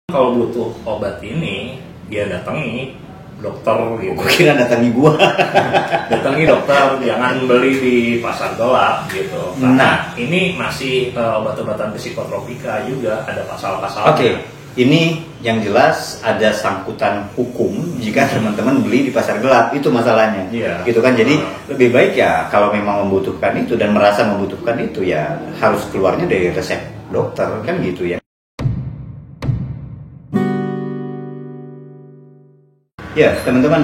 Kalau butuh obat ini, dia datangi dokter gitu. Gue kira datangi gua. Datangi dokter, jangan beli di pasar gelap gitu. Karena ini masih obat-obatan psikotropika juga, ada pasal-pasalnya. Oke, ini yang jelas ada sangkutan hukum jika teman-teman beli di pasar gelap, itu masalahnya. Iya. Gitu kan, jadi lebih baik ya kalau memang membutuhkan itu dan merasa membutuhkan itu ya harus keluarnya dari resep dokter kan gitu ya. Ya, teman-teman,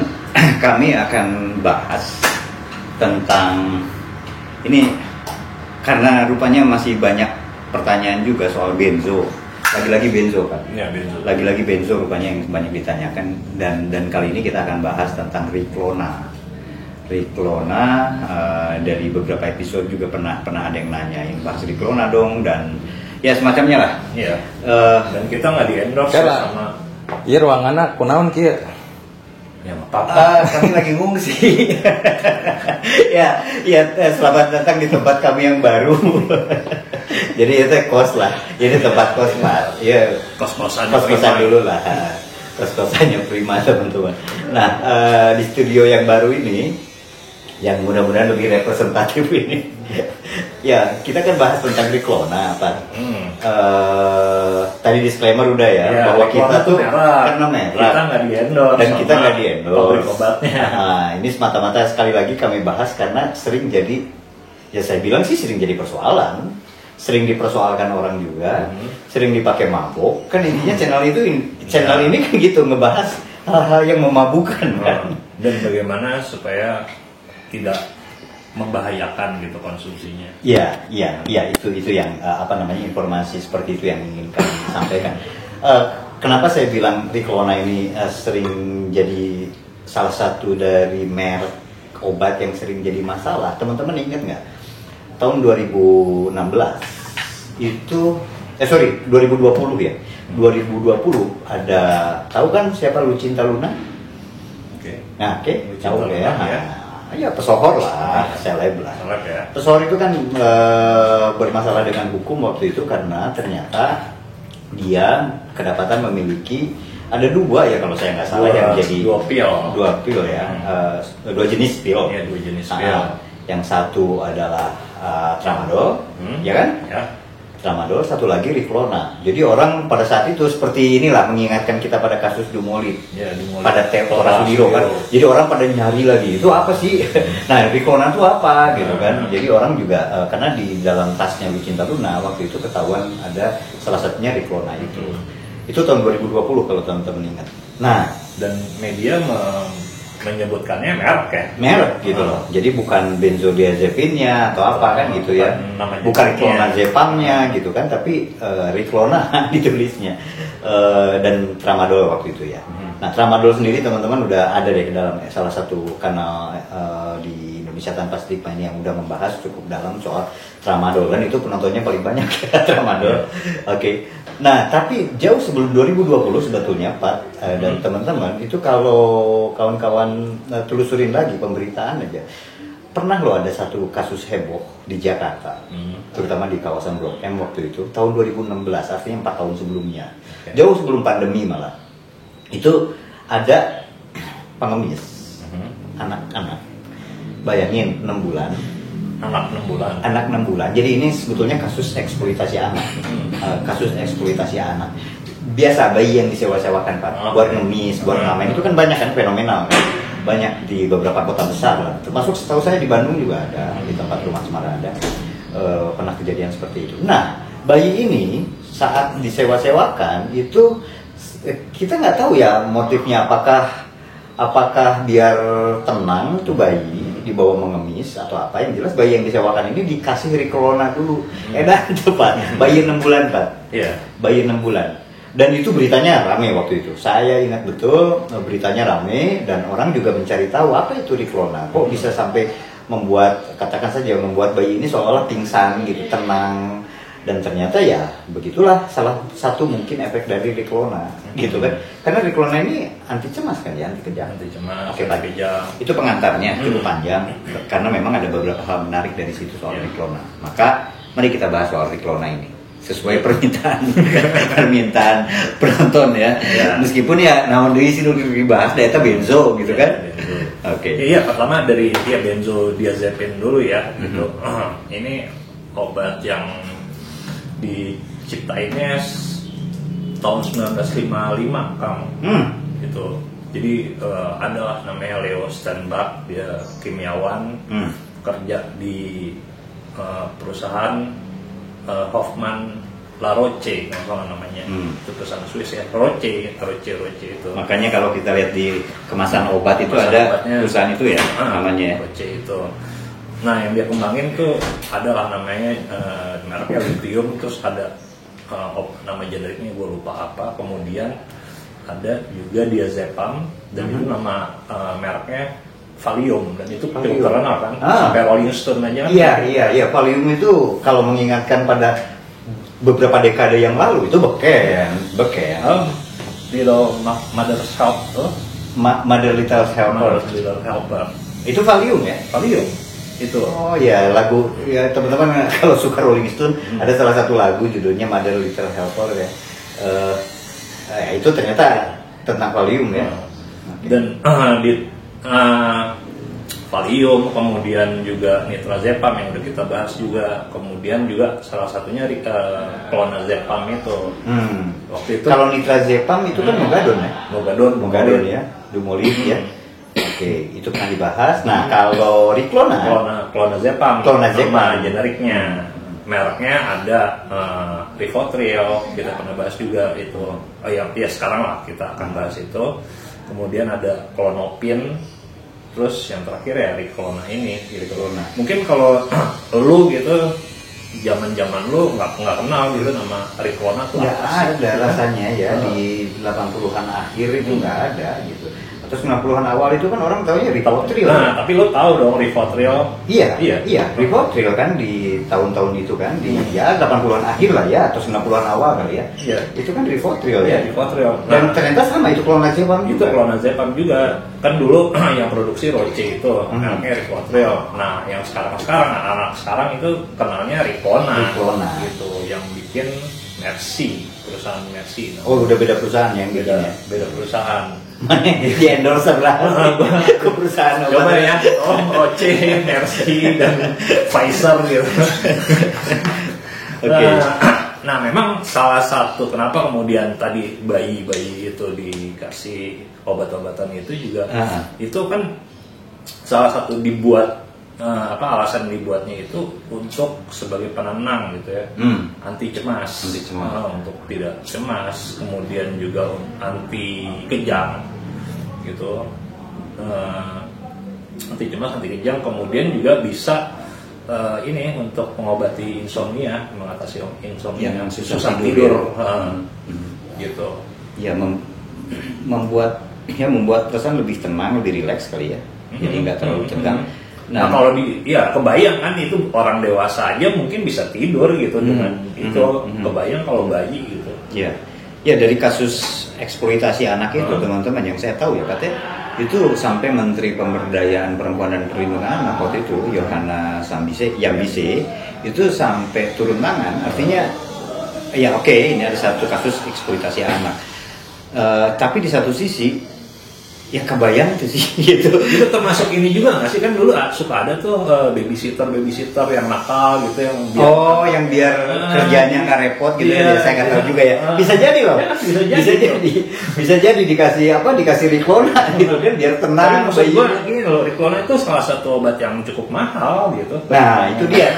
kami akan bahas tentang ini karena rupanya masih banyak pertanyaan juga soal benzo. Lagi-lagi benzo kan? Ya, benzo. Lagi-lagi benzo rupanya yang banyak ditanyakan dan kali ini kita akan bahas tentang Riklona. Riklona dari beberapa episode juga pernah ada yang nanyain bahas Riklona dong dan ya semacamnya lah. Iya. Dan kita nggak di endorse sama. Iya ruangannya kunaon kieu. Ya, apa? Kami lagi ngungsi. ya, selamat datang di tempat kami yang baru. Jadi itu kos lah. Jadi tempat kos lah. Ya, Kos-kosan dulu lah. Kos-kosannya prima teman-teman. Nah, di studio yang baru ini, yang mudah-mudahan lebih representatif ini. Ya, kita kan bahas tentang Riklona, Pak. Tadi disclaimer udah ya bahwa kita tuh karena merah. Kita nggak di-endorse. Dan kita nggak di-endorse. Pabrik obatnya. Nah, ini semata-mata sekali lagi kami bahas karena sering jadi, ya saya bilang sih sering jadi persoalan. Sering dipersoalkan orang juga, sering dipakai mabok. Kan intinya channel ini kan gitu ngebahas hal-hal yang memabukkan kan. Dan bagaimana supaya tidak membahayakan gitu konsumsinya. Iya, itu yang informasi seperti itu yang ingin kami sampaikan. Kenapa saya bilang Riklona ini sering jadi salah satu dari merek obat yang sering jadi masalah? Teman-teman ingat nggak? Tahun 2016 itu 2020 ya. 2020 ada, tahu kan siapa Lucinta Luna? Oke. Nah, tahu Luna, ya. Ya pesohor lah, seleb lah. Seleb ya. Pesohor itu kan bermasalah dengan hukum waktu itu karena ternyata dia kedapatan memiliki ada dua ya kalau saya nggak salah yang jadi dua pil ya, dua jenis pil. Ya, dua jenis pil. Yang satu adalah tramadol, ya kan? Ya. Tramadol, satu lagi Riklona. Jadi orang pada saat itu seperti inilah mengingatkan kita pada kasus Dumolit, Ya, Dumolit. pada Tora Sudiro kan. Jadi orang pada nyari lagi itu apa sih? Nah Riklona itu apa gitu kan? Jadi orang juga karena di dalam tasnya Lucinta Luna waktu itu ketahuan ada salah satunya Riklona itu. Itu tahun 2020 kalau teman-teman ingat. Nah dan media menyebutkannya merek ya. Merek gitu loh. Jadi bukan benzodiazepinnya atau apa kan gitu ya. Bukan clonazepamnya gitu kan, tapi Riklona ditulisnya. Dan tramadol waktu itu ya. Nah, tramadol sendiri teman-teman udah ada deh dalam salah satu kanal di Indonesia Tanpa Stigma ini yang udah membahas cukup dalam soal tramadol dan itu penontonnya paling banyak ya, tramadol. Oke. Nah, tapi jauh sebelum 2020 sebetulnya Pak dan teman-teman itu kalau kawan-kawan telusurin lagi pemberitaan aja, pernah loh ada satu kasus heboh di Jakarta, terutama di kawasan Blok M waktu itu tahun 2016, artinya 4 tahun sebelumnya, jauh sebelum pandemi malah. Itu ada pengemis anak-anak, bayangin 6 bulan. Anak 6 bulan. Jadi ini sebetulnya kasus eksploitasi anak. Kasus eksploitasi anak. Biasa bayi yang disewa-sewakan Pak. Buat ngemis, buat ngamen itu kan banyak kan, fenomenal kan. Banyak di beberapa kota besar lah. Termasuk setahu saya di Bandung juga ada, di tempat rumah Semara ada. Pernah kejadian seperti itu. Nah, bayi ini saat disewa-sewakan itu kita nggak tahu ya motifnya, apakah biar tenang tuh bayi dibawa mengemis atau apa. Yang jelas bayi yang disewakan ini dikasih Riklona dulu. Edan tuh Pak, bayi 6 bulan Pak. Iya. Bayi 6 bulan. Dan itu beritanya rame waktu itu. Saya ingat betul beritanya rame dan orang juga mencari tahu apa itu Riklona. Kok bisa sampai membuat, katakan saja membuat bayi ini seolah-olah pingsan gitu, tenang. Dan ternyata ya begitulah salah satu mungkin efek dari Riklona gitu kan. Karena Riklona ini anti cemas kan ya, anti kejang. Anti cemas, Oke, anti kejang. Itu pengantarnya cukup panjang karena memang ada beberapa hal menarik dari situ soal Riklona. Maka mari kita bahas soal Riklona ini. sesuai permintaan penonton ya. Meskipun ya namun deui sih dibahas eta benzo gitu kan. Oke. Iya, pertama dari benzodiazepin dulu ya gitu. Ini obat yang diciptainnya tahun 1955 Kang. Gitu. Jadi adalah namanya Leo Sternbach, dia kimiawan, kerja di perusahaan Hoffmann La Roche kalau namanya, itu perusahaan Swiss ya, Roche itu. Makanya kalau kita lihat di kemasan obat itu ada perusahaan itu ya namanya. Roche itu. Nah yang dia kembangin tuh adalah namanya mereknya lithium, terus ada nama generiknya gue lupa apa, kemudian ada juga diazepam dan itu nama mereknya Valium, dan itu cukup terkenal kan, sampai Rolling Stone aja kan. Iya, Valium itu kalau mengingatkan pada beberapa dekade yang lalu itu beken. Little Mother's Help tuh. Mother Little Helper. Itu Valium ya? Valium. Itu. Oh ya, lagu ya teman-teman kalau suka Rolling Stone ada salah satu lagu judulnya Mother Little Helper ya. Itu ternyata tentang Valium ya. Dan Valium, kemudian juga nitrazepam yang udah kita bahas juga, kemudian juga salah satunya clonazepam itu. Waktu itu kalau nitrazepam itu kan mogadon ya? Mogadon ya, Dumolid ya. Oke, itu pernah dibahas. Nah, kalau clonazepam nama generiknya. Mereknya ada Rivotril, kita pernah bahas juga itu. Ya sekarang lah kita akan bahas itu. Kemudian ada Klonopin, terus yang terakhir ya Riklona ini. Mungkin kalau lu gitu, zaman lu nggak kenal gitu nama Riklona tuh nggak ada rasanya ya di 80-an akhir itu nggak ada gitu. Atau 90-an awal itu kan orang taunya Rivotril. Nah, tapi lu tahu dong Rivotril? Iya, Rivotril kan di tahun-tahun itu kan di ya 80-an akhir lah ya atau 90-an awal kali ya. Iya. Itu kan Rivotril ya. Rivotril. Dan ternyata sama itu clonazepam juga. Clonazepam juga. Kan dulu yang produksi Roche itu namanya Rivotril. Nah, yang sekarang anak-anak sekarang itu kenalnya Riklona. Gitu, yang bikin Mercy, perusahaan Mercy. Oh, udah beda perusahaan yang bikinnya. Beda perusahaan. Di endorse berapa ke perusahaan coba ya, Roche, Mercy dan Pfizer gitu. Oke. Nah memang salah satu kenapa kemudian tadi bayi itu dikasih obat-obatan itu juga itu kan salah satu dibuat alasan dibuatnya itu untuk sebagai penenang gitu ya, anti cemas. Untuk tidak cemas, kemudian juga anti kejang gitu, anti cemas, anti kejang, kemudian juga bisa ini untuk mengobati insomnia, mengatasi insomnia, susah tidur, gitu. Ya membuat perasaan lebih tenang, lebih rileks kali ya, jadi nggak terlalu tegang. Nah kalau kebayang kan itu orang dewasa aja mungkin bisa tidur gitu dengan itu, kebayang kalau bayi gitu. Ya dari kasus eksploitasi anak itu teman-teman yang saya tahu ya katanya itu sampai Menteri Pemberdayaan Perempuan dan Perlindungan Anak waktu itu Yohana Yambise itu sampai turun tangan. Artinya ya oke, ini ada satu kasus eksploitasi anak, tapi di satu sisi ya kebayang itu sih gitu. Itu termasuk ini juga nggak sih, kan dulu suka ada tuh babysitter yang nakal gitu yang biar kerjanya nggak repot gitu ya. Saya nggak tahu juga ya. Bisa jadi loh. Bisa jadi dikasih Riklona gitu kan biar tenang. Maksud gue gini loh, Riklona itu salah satu obat yang cukup mahal gitu. Nah itu dia.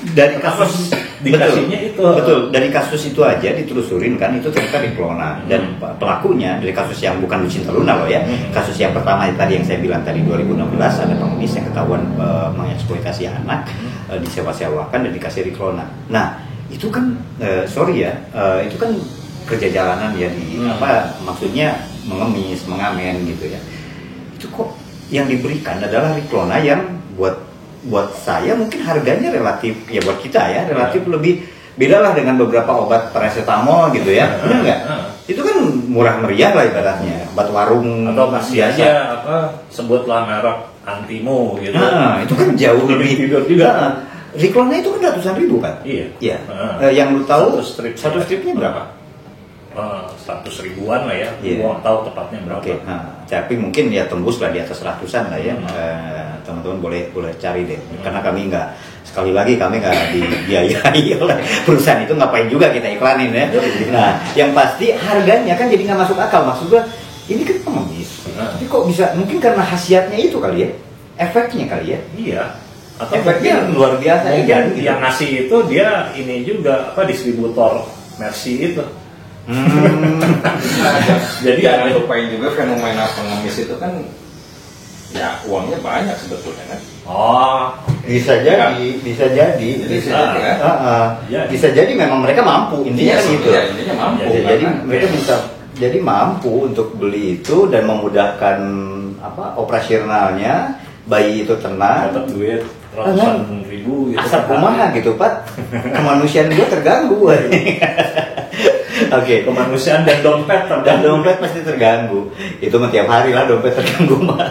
Dari kasus dikasihnya betul dari kasus itu aja ditelusurin kan itu ternyata Riklona dan pelakunya dari kasus yang bukan Lucinta Luna loh ya. Kasus yang pertama tadi yang saya bilang tadi 2016 ada pengemis yang ketahuan mengeksploitasi anak, disewa-sewakan dan dikasih Riklona. Nah itu kan itu kan kerja jalanan ya maksudnya mengemis, mengamen gitu ya. Itu kok yang diberikan adalah Riklona yang buat saya mungkin harganya relatif ya buat kita ya relatif lebih beda lah dengan beberapa obat paracetamol gitu ya, benar nggak? Itu kan murah meriah lah ibaratnya, obat warung atau masih aja sebutlah merek Antimo gitu. Itu kan jauh lebih tidur juga. Riklona itu kan ratusan ribu kan? Iya. Iya. Yang lu tahu satu stripnya berapa? 100 ribuan lah ya. Iya. Gua nggak tahu tepatnya berapa. Oke. Tapi mungkin ya tembus lah di atas ratusan lah ya. Teman-teman boleh cari deh. Karena kami nggak, sekali lagi kami nggak dibiayai oleh perusahaan itu, ngapain juga kita iklanin ya. Nah, yang pasti harganya kan jadi nggak masuk akal. Maksud gua ini kan pengemis. Tapi kok bisa? Mungkin karena khasiatnya itu kali ya. Efeknya kali ya. Iya. Atau efeknya mungkin, luar biasa mungkin ya, gitu. yang ngasih itu dia ini juga distributor Mercy itu. Jadi jangan lupain juga fenomena pengemis itu kan ya uangnya banyak sebetulnya kan. Bisa jadi. Bisa jadi memang mereka mampu, intinya kan gitu. Intinya mampu. Jadi mereka bisa jadi mampu untuk beli itu dan memudahkan operasionalnya, bayi itu tenang, dapat duit ratusan ribu gitu. asal kumaha gitu Pak, kemanusiaan juga terganggu. Oke. Kemanusiaan dan dompet pasti terganggu. Itu tiap hari lah dompet terganggu mah.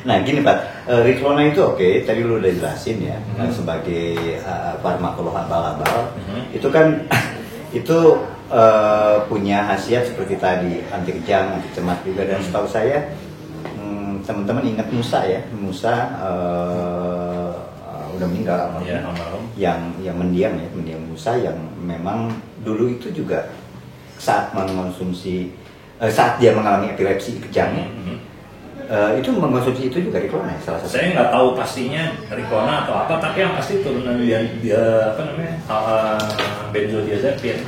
Nah gini Pak, Riklona itu oke, tadi lu udah jelasin ya, sebagai farmakolog abal-abal, itu kan itu punya khasiat seperti tadi, anti kejang, anti cemas juga, dan setahu saya teman-teman ingat Musa ya, udah meninggal yang mendiang Musa, yang memang dulu itu juga saat mengonsumsi saat dia mengalami epilepsi kejangnya, itu mengkonsumsi itu juga Riklona ya, salah satu. Saya nggak tahu pastinya Riklona atau apa, tapi yang pasti turunan dia benzodiazepin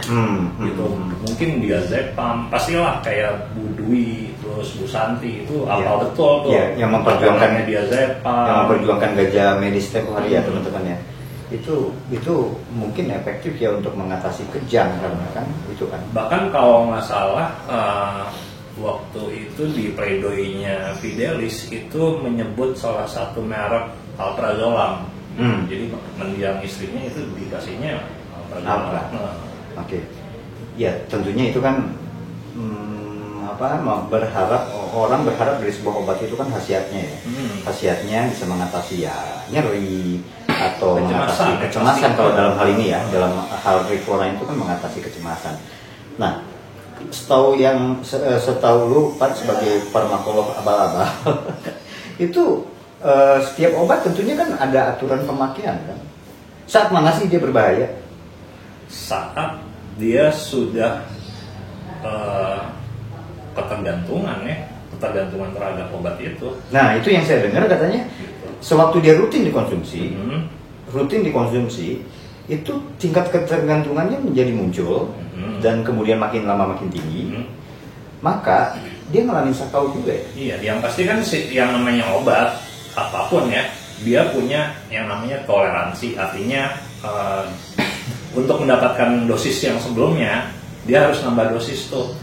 gitu. Mungkin diazepam, pastilah kayak Bu Dwi, terus Bu Santi itu apa betul tuh yang memperjuangkan diazepam, yang memperjuangkan gajah medis tempo hari ya teman-teman ya. Itu mungkin efektif ya untuk mengatasi kejang, karena kan itu kan. Bahkan kalau nggak salah waktu itu di pleidoinya Fidelis itu menyebut salah satu merek alprazolam. Jadi mendiang istrinya itu dikasihnya alprazolam. Oke. Ya tentunya itu kan orang berharap dari sebuah obat itu kan khasiatnya ya. Khasiatnya bisa mengatasi ya nyeri atau mengatasi kecemasan kalau dalam hal ini ya, dalam hal Riklona itu kan mengatasi kecemasan. Nah, setahu lu Pak sebagai farmakolog abal-abal itu setiap obat tentunya kan ada aturan pemakaian kan. Saat mana sih dia berbahaya? Saat dia sudah ketergantungan terhadap obat itu. Nah itu yang saya dengar katanya sewaktu dia rutin dikonsumsi itu tingkat ketergantungannya menjadi muncul dan kemudian makin lama makin tinggi, maka dia ngalamin sakau juga ya? Iya, yang pasti kan yang namanya obat apapun ya, dia punya yang namanya toleransi, artinya untuk mendapatkan dosis yang sebelumnya dia harus nambah dosis tuh.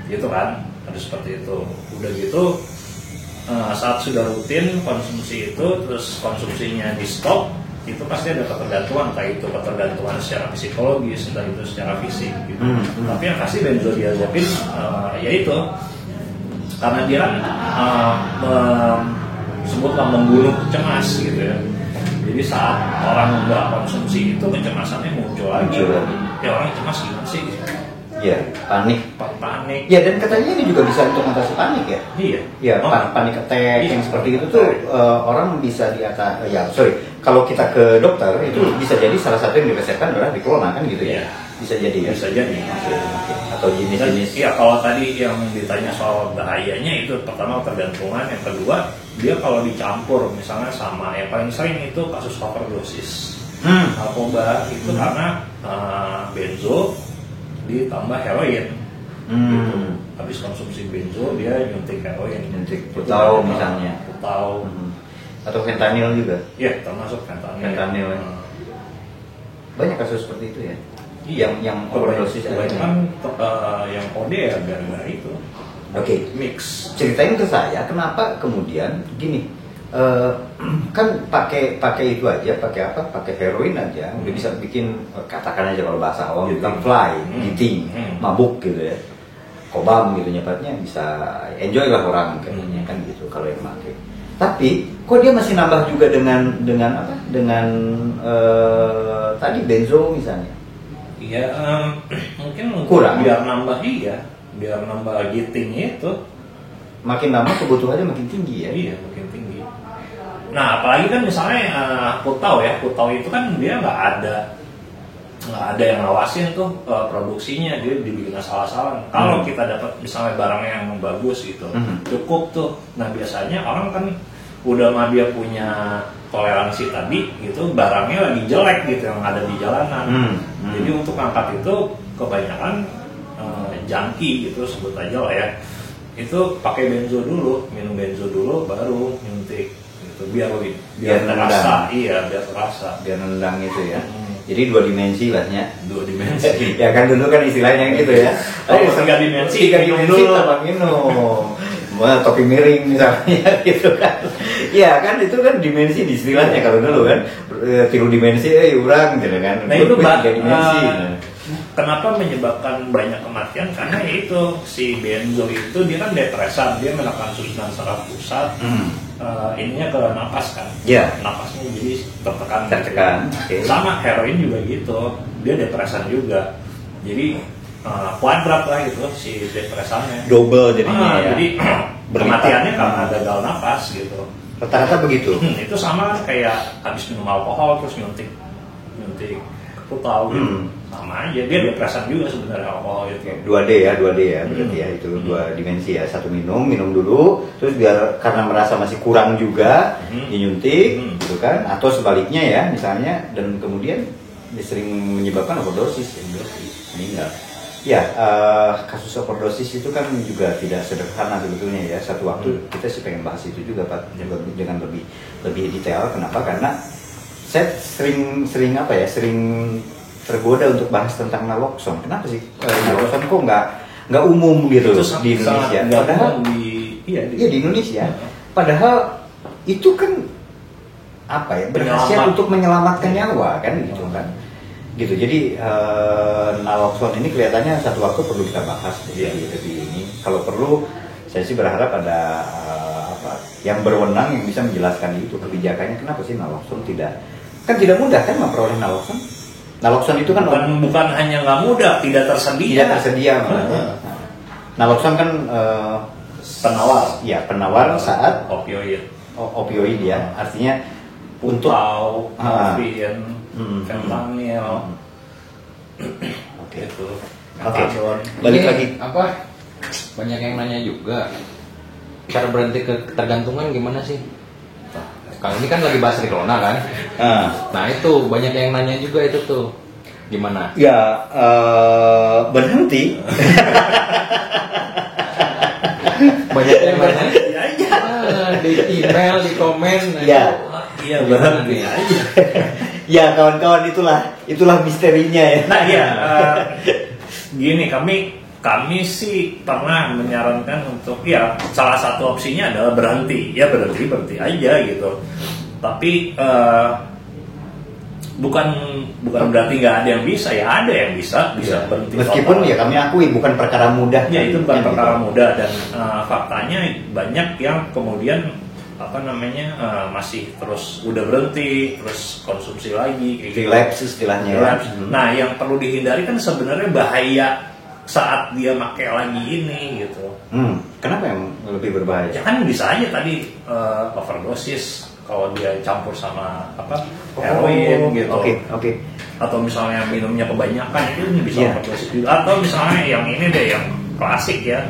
Gitu kan, harus seperti itu. Udah gitu saat sudah rutin konsumsi itu, terus konsumsinya di stop, itu pasti ada ketergantungan, entah itu ketergantungan secara psikologis, entah itu secara fisik gitu. Tapi yang pasti benzodiazepin yaitu karena dia sebutlah membunuh cemas gitu ya. Jadi saat orang nggak konsumsi itu kecemasannya muncul lagi. Ya orang cemas gimana sih? Ya, panik. Ya, dan katanya ini juga bisa untuk mengatasi panik ya. Ya, panik attack yang seperti itu tuh orang bisa kalau kita ke dokter itu bisa jadi salah satu yang diresepkan adalah Riklona kan gitu ya. Bisa jadi ya. Bisa jadi. Atau jenis-jenis. Iya, kalau tadi yang ditanya soal bahayanya itu pertama ketergantungan, yang kedua dia kalau dicampur misalnya sama yang paling sering itu kasus overdosis narkoba itu karena benzo ditambah heroin. Gitu. Habis konsumsi benzo dia nyuntik heroin, putau misalnya, atau fentanyl juga. Iya, termasuk fentanyl. Banyak kasus seperti itu ya. Yang overdosis kan yang kode ya gara-gara itu. Mix. Ceritain ke saya kenapa kemudian gini. Kan pakai itu aja, pakai heroin aja udah bisa bikin, katakan aja kalau bahasa awam bilang fly, giting, mabuk gitu ya, kobam gitu nyepatnya, bisa enjoy lah orang kayaknya kan gitu kalau yang pakai. Tapi kok dia masih nambah juga dengan apa? Dengan tadi benzo misalnya. Iya, mungkin kurang. Biar nambah gitingnya itu. Makin lama kebutuhannya makin tinggi ya. Iya, makin tinggi. Nah, apalagi kan misalnya Putau itu kan dia nggak ada yang ngawasin tuh produksinya, dia dibikin asal-asalan. Kalau kita dapat misalnya barang yang bagus gitu, cukup tuh. Nah, biasanya orang kan udah mah dia punya toleransi tadi gitu, barangnya lagi jelek gitu yang ada di jalanan. Jadi untuk angkat itu kebanyakan jangki gitu, sebut aja lah ya. Itu pakai benzo dulu, minum benzo dulu baru nyuntik gitu, biar terasa. Iya, biar terasa, biar nendang itu ya. Jadi 2 dimensi lahnya. 2 dimensi. Ya kan dulu kan istilahnya gitu ya. 3 dimensi tambah minum. Topi miring misalnya gitu kan. Ya kan itu kan dimensi di istilahnya kalau dulu kan 3 dimensi urang gitu kan. Nah itu 3 dimensi. Kenapa menyebabkan banyak kematian? Karena itu si benzo itu dia kan depresan, dia menekan susunan saraf pusat. Ininya ke napas kan. Napasnya jadi tertekan. Okay. Sama heroin juga gitu, dia depresan juga. Jadi kuadrat lah itu si depresannya. Double jadinya ya. Jadi kematiannya karena gagal napas gitu. Rata-rata begitu. Itu sama kayak habis minum alkohol terus nyuntik Putau gitu. Sama aja, dia depresan juga sebenarnya alkohol itu. 2D ya berarti ya itu 2 dimensi ya. Satu minum dulu, terus biar karena merasa masih kurang juga dinyuntik gitu kan, atau sebaliknya ya misalnya, dan kemudian sering menyebabkan overdosis meninggal. Ya, kasus overdosis itu kan juga tidak sederhana sebetulnya ya. Satu waktu kita sih pengen bahas itu juga Pak, dengan lebih detail. Kenapa? Karena saya sering tergoda untuk bahas tentang naloxone. Kenapa sih naloxone kok nggak umum gitu di Indonesia? Padahal di Indonesia. Padahal itu kan apa ya, berkhasiat untuk menyelamatkan nyawa kan gitu kan. Gitu. Jadi naloxone ini kelihatannya satu waktu perlu kita bahas lebih ini. Kalau perlu saya sih berharap ada yang berwenang yang bisa menjelaskan itu kebijakannya. Kenapa sih naloxone tidak mudah kan memperoleh naloxone? Naloxone itu kan bukan hanya nggak mudah, tidak tersedia. Naloxone kan penawar. Ya, penawar saat opioid ya. Artinya untuk morfin, fentanyl. Oke. Balik lagi banyak yang nanya juga, cara berhenti ketergantungan gimana sih? Kalau ini kan lagi bahas Riklona kan. Nah itu banyak yang nanya juga itu tuh gimana? Ya berhenti. Banyak yang nanya. Di email, di komen. Iya berhenti. Ya kawan-kawan itulah misterinya ya. Nah gini kami sih pernah menyarankan untuk salah satu opsinya adalah berhenti aja gitu. Tapi bukan berarti nggak ada yang bisa, ya ada yang bisa berhenti. Meskipun ya kami akui bukan perkara mudah. Ya itu bukan perkara mudah, dan faktanya banyak yang kemudian masih terus udah berhenti terus konsumsi lagi, relapse istilahnya. Nah yang perlu dihindari kan sebenarnya bahaya saat dia pakai lagi ini gitu. Kenapa yang lebih berbahaya? Ya kan bisa aja tadi overdosis kalau dia campur sama heroin gitu. Oke. Atau misalnya minumnya kebanyakan itu bisa overdosis juga. Atau misalnya yang ini deh yang klasik ya,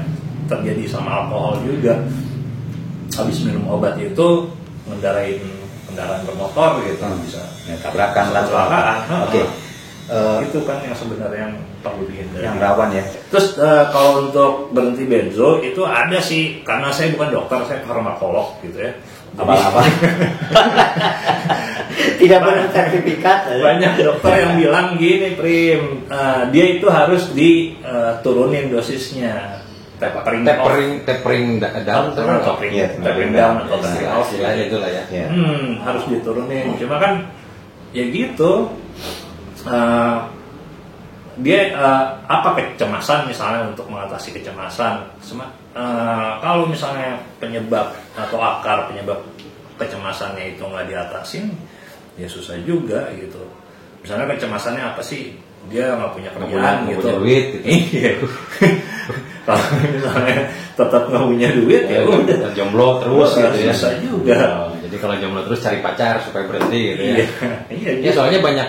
terjadi sama alkohol juga. Habis minum obat itu ngendarain kendaraan bermotor gitu bisa tabrakan lah. Oke. Itu kan yang sebenarnya yang perlu dihindari, yang rawan ya. Terus kalau untuk berhenti benzo itu ada sih, karena saya bukan dokter, saya farmakolog gitu ya. Apa-apa. Tidak bersertifikat. Banyak dokter yang bilang gini, Prim, dia itu harus diturunin dosisnya. Tapering down atau tapering off itulah ya. Harus diturunin. Cuma kan ya gitu. dia apa kecemasan misalnya untuk mengatasi kecemasan. Kalau misalnya penyebab atau akar penyebab kecemasannya itu nggak diatasin, ya susah juga gitu. Misalnya kecemasannya apa sih? Dia nggak punya kerjaan gitu, punya duit gitu. Iya. Kalau misalnya tetap nggak punya duit ya udah jomblo terus gitu ya. Susah juga. Jadi kalau jomblo terus cari pacar supaya berhenti gitu ya. Iya. Ya soalnya banyak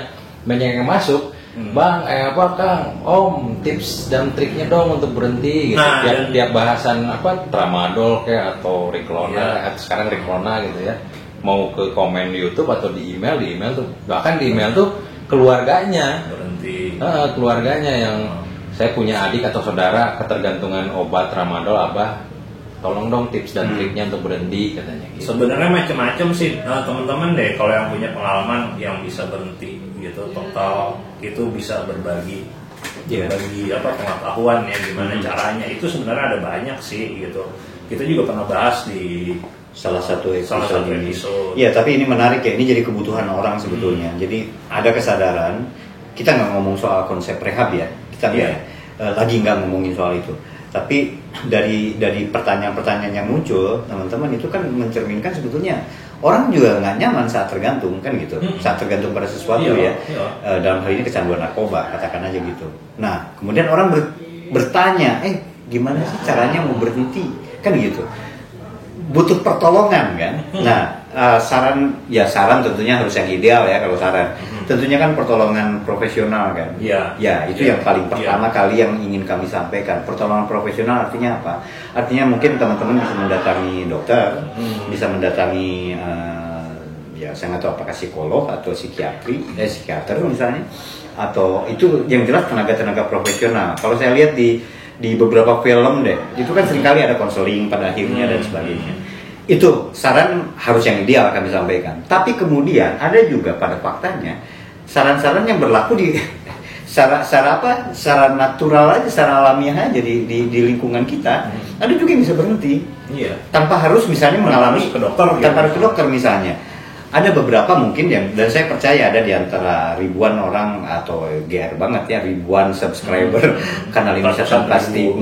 yang masuk. Bang, apa Kang? Om, tips dan triknya dong untuk berhenti gitu. Nah, tiap bahasan apa tramadol kayak atau Riklona, sekarang Riklona gitu ya. Mau ke komen di YouTube atau di email tuh, bahkan di email tuh keluarganya berhenti. Keluarganya yang saya punya adik atau saudara ketergantungan obat tramadol, Abah tolong dong tips dan triknya untuk berhenti katanya gitu. Sebenarnya macam-macam sih teman-teman deh, kalau yang punya pengalaman yang bisa berhenti gitu total itu bisa berbagi pengetahuan ya gimana caranya, itu sebenarnya ada banyak sih gitu. Kita juga pernah bahas di salah satu episode ini. Iya, tapi ini menarik ya, ini jadi kebutuhan orang sebetulnya. Jadi ada kesadaran, kita nggak ngomong soal konsep rehab ya, kita lagi nggak ngomongin soal itu. Tapi dari pertanyaan-pertanyaan yang muncul, teman-teman, itu kan mencerminkan sebetulnya orang juga nggak nyaman saat tergantung kan gitu, saat tergantung pada sesuatu dalam hal ini kecanduan narkoba, katakan aja gitu. Nah, kemudian orang bertanya, gimana sih caranya mau berhenti kan gitu, butuh pertolongan kan. Nah, saran tentunya harus yang ideal ya. Kalau saran tentunya kan pertolongan profesional kan. Ya itu yang paling pertama kali yang ingin kami sampaikan. Pertolongan profesional artinya apa? Artinya mungkin teman-teman bisa mendatangi dokter, bisa mendatangi saya nggak tahu apakah psikolog atau psikiater misalnya, atau itu yang jelas tenaga profesional. Kalau saya lihat di beberapa film deh, itu kan seringkali ada konseling pada akhirnya dan sebagainya. Itu saran harus yang ideal kami sampaikan. Tapi kemudian ada juga pada faktanya saran-saran yang berlaku di secara natural aja, secara alamiah aja di lingkungan kita. Ada juga yang bisa berhenti. Iya. Tanpa harus misalnya mengalami ke dokter. Tanpa harus ke dokter misalnya. Ada beberapa mungkin dan saya percaya ada di antara ribuan orang atau GR banget ya, ribuan subscriber kanal ini pasti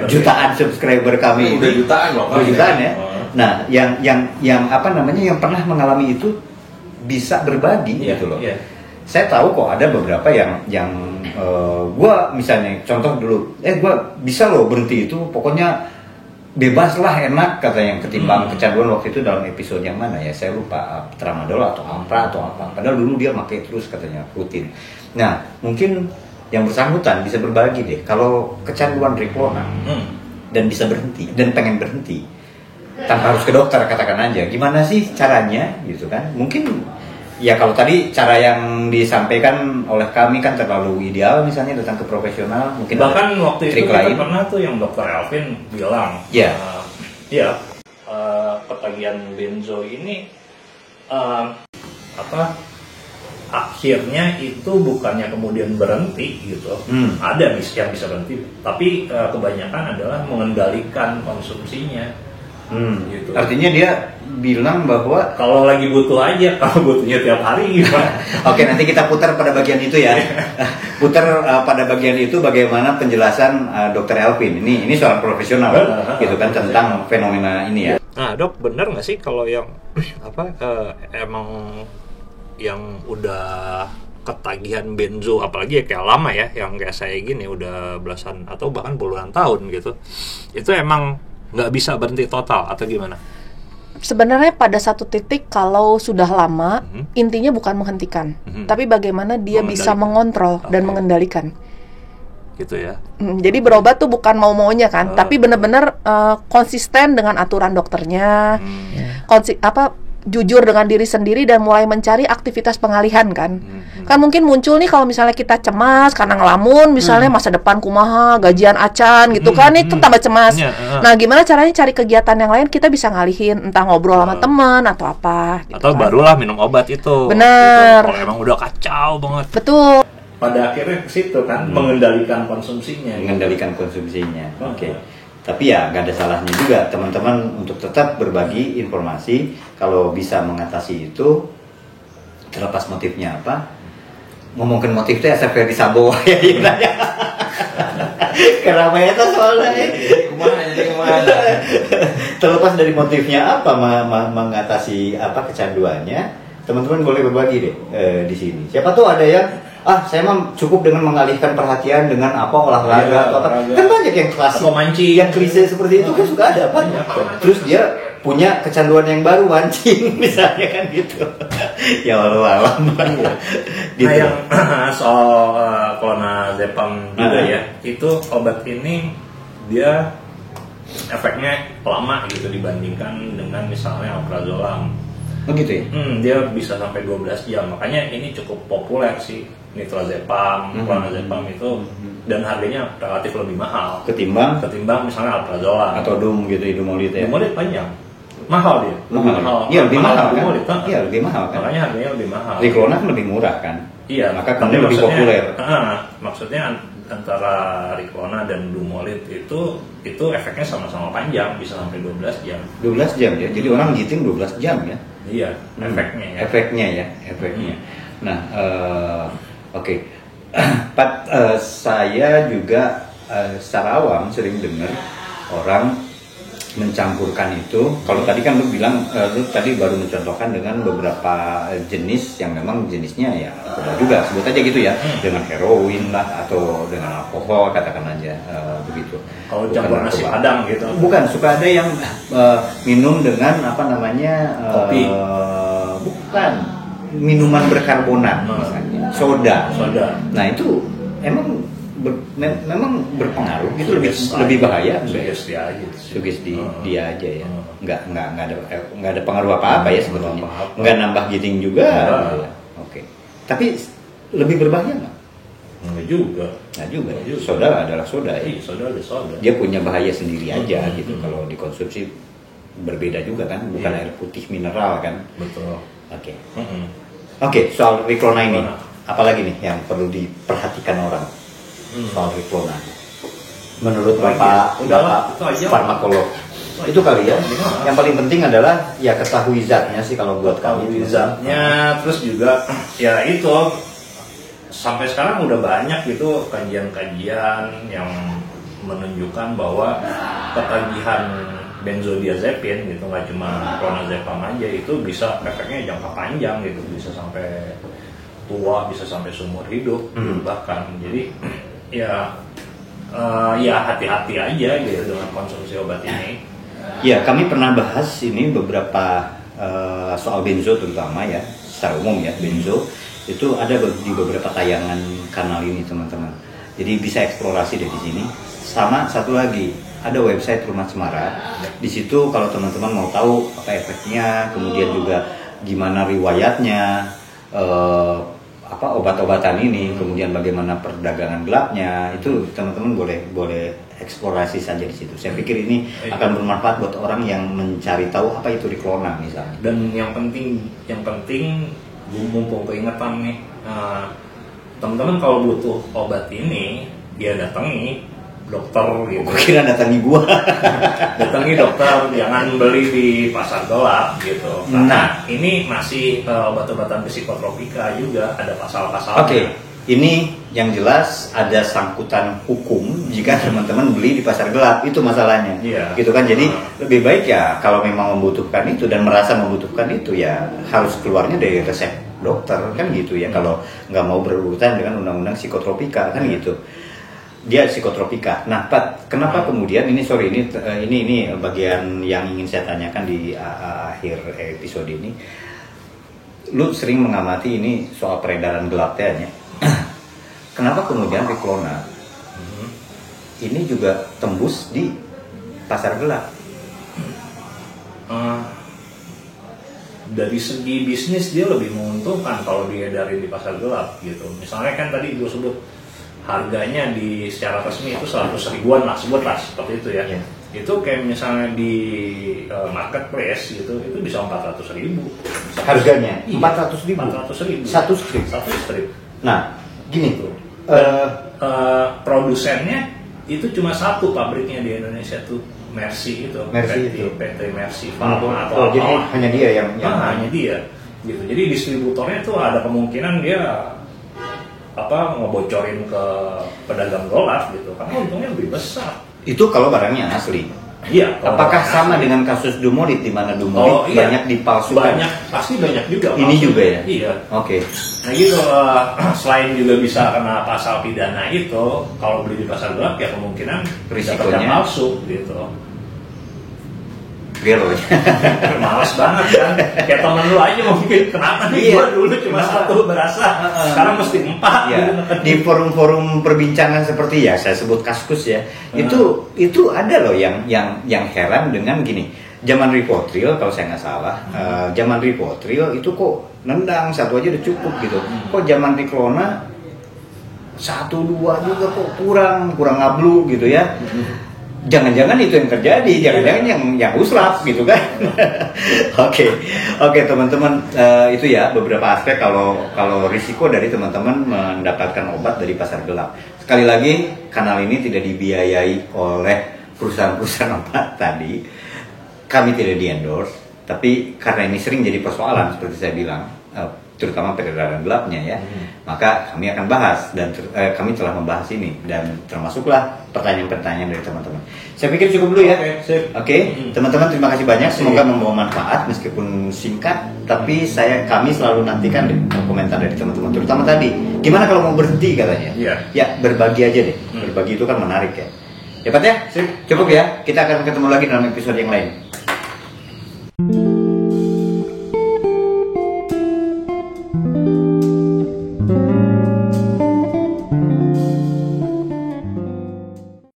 jutaan subscriber kami. Udah jutaan loh. Jutaan ya. Nah, yang apa namanya, yang pernah mengalami itu bisa berbagi gitu loh. Saya tahu kok ada beberapa yang gue misalnya contoh dulu, gue bisa loh berhenti itu, pokoknya bebas lah, enak katanya, ketimbang kecanduan waktu itu dalam episode yang mana ya, saya lupa, tramadol atau ampra atau apa, padahal dulu dia pakai terus katanya rutin. Nah, mungkin yang bersangkutan bisa berbagi deh, kalau kecanduan Riklona dan bisa berhenti dan pengen berhenti tanpa harus ke dokter, katakan aja gimana sih caranya gitu kan. Mungkin ya kalau tadi cara yang disampaikan oleh kami kan terlalu ideal, misalnya datang ke profesional, mungkin bahkan waktu itu kita pernah tuh yang dokter Elvin bilang ketagihan benzo ini akhirnya itu bukannya kemudian berhenti gitu, ada yang bisa berhenti, tapi kebanyakan adalah mengendalikan konsumsinya. Gitu. Artinya dia bilang bahwa kalau lagi butuh aja, kalau butuhnya tiap hari gimana? Oke, nanti kita putar pada bagian itu ya. Putar pada bagian itu bagaimana penjelasan Dr. Elvin. Ini seorang profesional gitu kan tentang fenomena ini ya. Nah, Dok, benar nggak sih kalau yang emang yang udah ketagihan benzo, apalagi kayak lama ya, yang kayak saya gini udah belasan atau bahkan puluhan tahun gitu, itu emang nggak bisa berhenti total atau gimana? Sebenarnya pada satu titik kalau sudah lama, intinya bukan menghentikan, tapi bagaimana dia bisa mengontrol dan mengendalikan. Gitu ya. Jadi berobat tuh bukan mau-maunya kan, tapi benar-benar konsisten dengan aturan dokternya, jujur dengan diri sendiri dan mulai mencari aktivitas pengalihan kan. Kan mungkin muncul nih kalau misalnya kita cemas karena ngelamun, misalnya masa depan kumaha, gajian acan gitu kan, itu tambah cemas. Nah, gimana caranya cari kegiatan yang lain kita bisa ngalihin, entah ngobrol sama teman atau apa gitu. Atau kan barulah minum obat itu. Bener. Gitu. Kalau emang udah kacau banget. Betul. Pada akhirnya ke situ kan, mengendalikan konsumsinya. Oke. Tapi ya nggak ada salahnya juga teman-teman untuk tetap berbagi informasi. Kalau bisa mengatasi itu, terlepas motifnya apa, ngomongin motif teh asa Ferdi Sambo ya nanya. Karena itu soalnya kemana. Terlepas dari motifnya apa mengatasi apa kecanduannya, teman-teman boleh berbagi deh di sini. Siapa tuh ada yang saya mah cukup dengan mengalihkan perhatian dengan apa olahraga atau apa. Kan banyak yang klasik, yang klise seperti itu kan suka ada banyak. Terus dia punya kecanduan yang baru, mancing misalnya kan gitu. Ya Allah gitu. Nah yang soal clonazepam juga ya, itu obat ini dia efeknya lama gitu dibandingkan dengan misalnya alprazolam. Begitu ya? Dia bisa sampai 12 jam, makanya ini cukup populer sih. Nitrazepam, clonazepam itu dan harganya relatif lebih mahal ketimbang misalnya alprazolam atau Dumolid ya. Dumolid panjang, mahal dia. Iya lebih mahal kan? Iya lebih mahal kan? Makanya harganya lebih mahal. Riklona kan lebih murah kan? Iya. Maka kemudian lebih populer. Maksudnya antara Riklona dan Dumolid itu efeknya sama-sama panjang, bisa sampai 12 jam. 12 jam ya. Jadi orang giting 12 jam ya. Iya, efeknya ya. Nah, oke. Pat, saya juga secara awam sering dengar orang mencampurkan itu. Kalau tadi kan lu bilang, lu tadi baru mencontohkan dengan beberapa jenis yang memang jenisnya ya juga sebut aja gitu ya, dengan heroin lah atau dengan alkohol katakan aja begitu. Kalau campur nasi padang gitu. Bukan, suka ada yang minum dengan apa namanya kopi. Bukan, minuman berkarbonat misalnya, soda. Nah itu emang memang berpengaruh gitu, lebih bahaya. Sugesti dia aja ya. Nggak ada pengaruh apa-apa ya sebetulnya. Nggak nambah giting juga. Oke. Tapi lebih berbahaya nggak? Nggak juga. Soda adalah soda ya. Soda. Dia punya bahaya sendiri aja gitu kalau dikonsumsi. Berbeda juga kan, bukan air putih mineral kan. Betul. Oke, soal Riklona ini, apalagi nih yang perlu diperhatikan orang soal Riklona? Menurut Bapak farmakolog, itu kali ya. Yang paling penting adalah ya ketahui zatnya sih kalau buat kami. Zatnya, terus juga ya itu sampai sekarang udah banyak gitu kajian-kajian yang menunjukkan bahwa ketagihan benzodiazepin gitu, nggak cuma clonazepam aja, itu bisa efeknya jangka panjang gitu, bisa sampai tua, bisa sampai seumur hidup bahkan. Jadi ya hati-hati aja gitu dengan konsumsi obat ini. Ya, kami pernah bahas ini beberapa soal benzo terutama ya, secara umum ya, benzo itu ada di beberapa tayangan kanal ini teman-teman. Jadi bisa eksplorasi dari sini. Sama satu lagi, ada website Rumah Cemara. Di situ kalau teman-teman mau tahu apa efeknya, kemudian juga gimana riwayatnya, apa obat-obatan ini, kemudian bagaimana perdagangan gelapnya, itu teman-teman boleh eksplorasi saja di situ. Saya pikir ini akan bermanfaat buat orang yang mencari tahu apa itu Riklona misalnya. Dan yang penting mumpung keingetan nih, teman-teman kalau butuh obat ini, dia datangi dokter gitu. Gue kira datangi gua. Datangi dokter, jangan beli di pasar gelap gitu. Karena ini masih obat-obatan psikotropika juga, ada pasal-pasalnya. Oke. Ini yang jelas ada sangkutan hukum jika teman-teman beli di pasar gelap, itu masalahnya. Iya. Gitu kan. Jadi lebih baik ya kalau memang membutuhkan itu dan merasa membutuhkan itu ya harus keluarnya dari resep dokter kan gitu ya. Kalau nggak mau berurutan dengan undang-undang psikotropika kan gitu. Dia psikotropika. Nah, Pat, kenapa kemudian ini bagian yang ingin saya tanyakan di akhir episode ini. Lu sering mengamati ini soal peredaran gelapnya. Kenapa kemudian Riklona ini juga tembus di pasar gelap? Dari segi bisnis dia lebih menguntungkan kalau diedarin di pasar gelap gitu. Misalnya kan tadi gue sebut harganya di secara resmi itu 100 ribuan lah, sebutlah seperti itu ya. Itu kayak misalnya di marketplace gitu, itu bisa 400 ribu. Harganya? Iya, 400 ribu? 400 ribu. Satu strip? Nah, gini tuh. Produsennya itu cuma satu pabriknya di Indonesia tuh, Mercy itu. PT Mercy Pharma atau jadi hanya dia yang hanya dia gitu. Jadi distributornya tuh ada kemungkinan dia ngebocorin ke pedagang gelap gitu, karena untungnya lebih besar. Itu kalau barangnya asli. Iya. Apakah sama dengan kasus Dumolit, di mana Dumolit banyak dipalsukan? Pasti banyak juga. Ini juga ya. Iya. Oke. Nah gitu, selain juga bisa kena pasal pidana itu, kalau beli di pasar gelap ya kemungkinan risikonya palsu gitu. Real. Males banget kan, kayak temen lu aja mungkin, kenapa nih gua dulu cuma satu berasa, sekarang mesti 4 ya. gitu. Di forum-forum perbincangan seperti ya saya sebut Kaskus ya, itu ada loh yang heran dengan gini, zaman Rivotril kalau saya nggak salah, zaman Rivotril itu kok nendang satu aja udah cukup gitu, kok zaman Riklona 1, 2 juga kok kurang ngablu gitu ya. Jangan-jangan itu yang terjadi, jangan-jangan yang uslap gitu kan. Oke, teman-teman, itu ya beberapa aspek kalau risiko dari teman-teman mendapatkan obat dari pasar gelap. Sekali lagi, kanal ini tidak dibiayai oleh perusahaan-perusahaan obat tadi. Kami tidak di-endorse, tapi karena ini sering jadi persoalan seperti saya bilang, terutama peredaran gelapnya ya, maka kami akan bahas dan kami telah membahas ini dan termasuklah pertanyaan-pertanyaan dari teman-teman. Saya pikir cukup dulu ya. Oke. Teman-teman terima kasih banyak, semoga membawa manfaat meskipun singkat, tapi kami selalu nantikan komentar dari teman-teman, terutama tadi gimana kalau mau berhenti katanya. Ya berbagi aja deh, berbagi itu kan menarik ya. Ya Pak ya, cukup ya, kita akan ketemu lagi dalam episode yang lain.